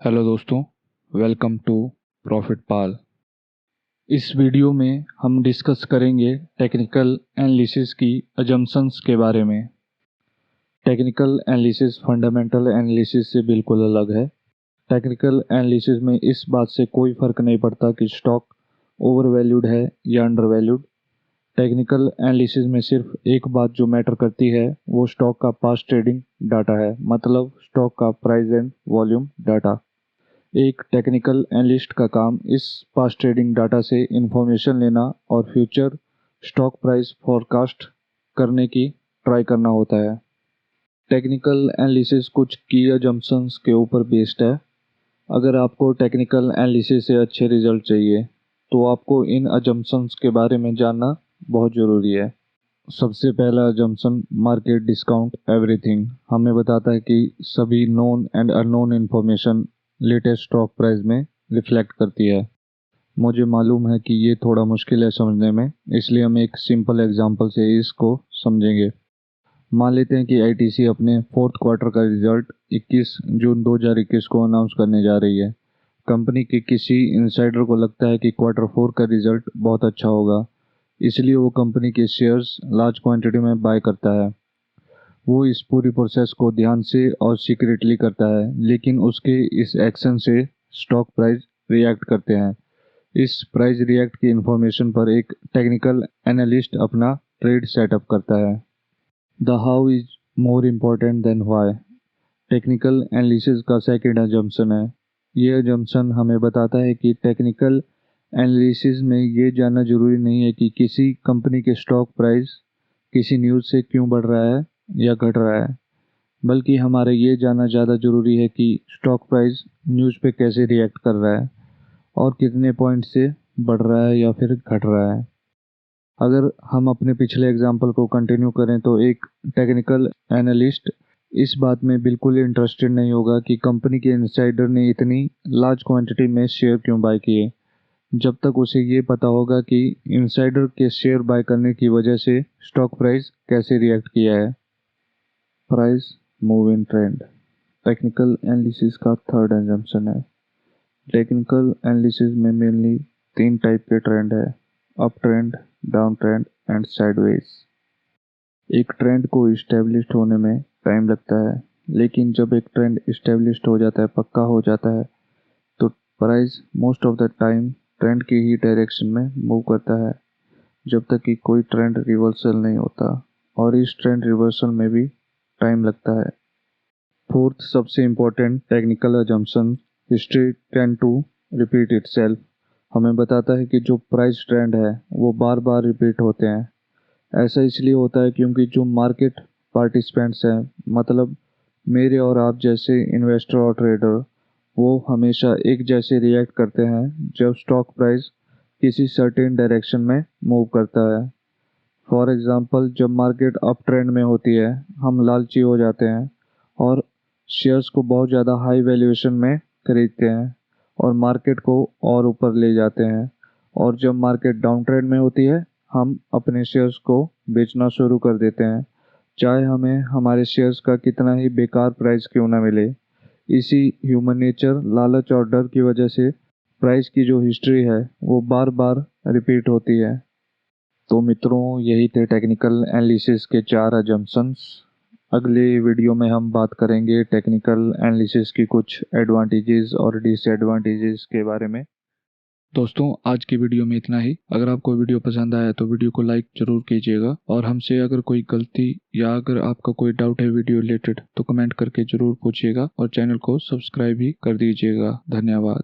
Hello दोस्तों, welcome to profit पाल। इस video में हम डिस्कस करेंगे टेक्निकल एनालिसिस की अजम्पशंस के बारे में। टेक्निकल एनालिसिस फंडामेंटल एनालिसिस से बिल्कुल अलग है। टेक्निकल एनालिसिस में इस बात से कोई फ़र्क नहीं पड़ता कि स्टॉक ओवर वैल्यूड है या अंडर वैल्यूड। टेक्निकल एनालिसिस में सिर्फ एक बात जो मैटर करती है वो स्टॉक का पास्ट ट्रेडिंग डाटा है, मतलब स्टॉक का प्राइस एंड वॉल्यूम डाटा। एक टेक्निकल एनालिस्ट का काम इस पास्ट ट्रेडिंग डाटा से इंफॉर्मेशन लेना और फ्यूचर स्टॉक प्राइस फॉरकास्ट करने की ट्राई करना होता है। टेक्निकल एनालिसिस कुछ की अजम्पशंस के ऊपर बेस्ड है। अगर आपको टेक्निकल एनालिसिस से अच्छे रिजल्ट चाहिए तो आपको इन अजम्पशंस के बारे में जानना बहुत ज़रूरी है। सबसे पहला अजम्पशन, मार्केट डिस्काउंट एवरीथिंग, हमें बताता है कि सभी known and unknown information latest stock price में रिफ्लेक्ट करती है। मुझे मालूम है कि ये थोड़ा मुश्किल है समझने में, इसलिए हम एक सिंपल एग्जांपल से इसको समझेंगे। मान लेते हैं कि आईटीसी अपने फोर्थ क्वार्टर का रिजल्ट 21 जून 2021 को अनाउंस करने जा रही है। कंपनी के किसी इनसाइडर को लगता है कि क्वार्टर 4 का रिजल्ट बहुत अच्छा होगा, इसलिए वो कंपनी के शेयर्स लार्ज क्वांटिटी में बाय करता है। वो इस पूरी प्रोसेस को ध्यान से और सीक्रेटली करता है, लेकिन उसके इस एक्शन से स्टॉक प्राइस रिएक्ट करते हैं। इस प्राइस रिएक्ट की इंफॉर्मेशन पर एक टेक्निकल एनालिस्ट अपना ट्रेड सेटअप करता है। The how is more important then why, technical analysis का सेकंड अजम्पशन है। ये अजम्पशन हमें बताता है कि टेक्निकल एनालिसिस में ये जानना जरूरी नहीं है कि किसी कंपनी के स्टॉक प्राइस किसी न्यूज़ से क्यों बढ़ रहा है या घट रहा है, बल्कि हमारे ये जानना ज़्यादा ज़रूरी है कि स्टॉक प्राइस न्यूज़ पे कैसे रिएक्ट कर रहा है और कितने पॉइंट से बढ़ रहा है या फिर घट रहा है। अगर हम अपने पिछले एग्जाम्पल को कंटिन्यू करें तो एक टेक्निकल एनालिस्ट इस बात में बिल्कुल इंटरेस्टेड नहीं होगा कि कंपनी के इनसाइडर ने इतनी लार्ज क्वांटिटी में शेयर क्यों बाय किए, जब तक उसे ये पता होगा कि इनसाइडर के शेयर बाय करने की वजह से स्टॉक प्राइस कैसे रिएक्ट किया है। Price move in trend, technical analysis का थर्ड एजम्पशन है। टेक्निकल एनालिसिस में मेनली 3 टाइप के ट्रेंड है, up trend, down trend and sideways. एक ट्रेंड को इस्टेब्लिश्ड होने में टाइम लगता है, लेकिन जब एक ट्रेंड इस्टेब्लिश्ड हो जाता है, पक्का हो जाता है, तो price most of the time trend की ही डायरेक्शन में मूव करता है, जब तक कि कोई ट्रेंड रिवर्सल नहीं होता, और इस ट्रेंड रिवर्सल में भी टाइम लगता है। फोर्थ सबसे important technical assumption, history tend to repeat itself, हमें बताता है कि जो प्राइस ट्रेंड है वो बार बार रिपीट होते हैं। ऐसा इसलिए होता है क्योंकि जो मार्केट पार्टिसिपेंट्स हैं, मतलब मेरे और आप जैसे इन्वेस्टर और ट्रेडर, वो हमेशा एक जैसे रिएक्ट करते हैं जब स्टॉक प्राइस किसी सर्टेन डायरेक्शन में मूव करता है। फॉर एग्जांपल, जब मार्केट अप ट्रेंड में होती है हम लालची हो जाते हैं और शेयर्स को बहुत ज़्यादा हाई वैल्यूएशन में खरीदते हैं और मार्केट को और ऊपर ले जाते हैं, और जब मार्केट डाउन ट्रेंड में होती है हम अपने शेयर्स को बेचना शुरू कर देते हैं, चाहे हमें हमारे शेयर्स का कितना ही बेकार प्राइस क्यों ना मिले। इसी ह्यूमन नेचर, लालच और डर की वजह से प्राइस की जो हिस्ट्री है वो बार बार रिपीट होती है। तो मित्रों, यही थे टेक्निकल एनालिसिस के 4 अजम्पशंस। अगले वीडियो में हम बात करेंगे टेक्निकल एनालिसिस की कुछ एडवांटेजेस और डिसएडवांटेजेस के बारे में। दोस्तों, आज की वीडियो में इतना ही। अगर आपको वीडियो पसंद आया तो वीडियो को लाइक जरूर कीजिएगा, और हमसे अगर कोई गलती या अगर आपका कोई डाउट है वीडियो रिलेटेड तो कमेंट करके जरूर पूछिएगा, और चैनल को सब्सक्राइब भी कर दीजिएगा। धन्यवाद।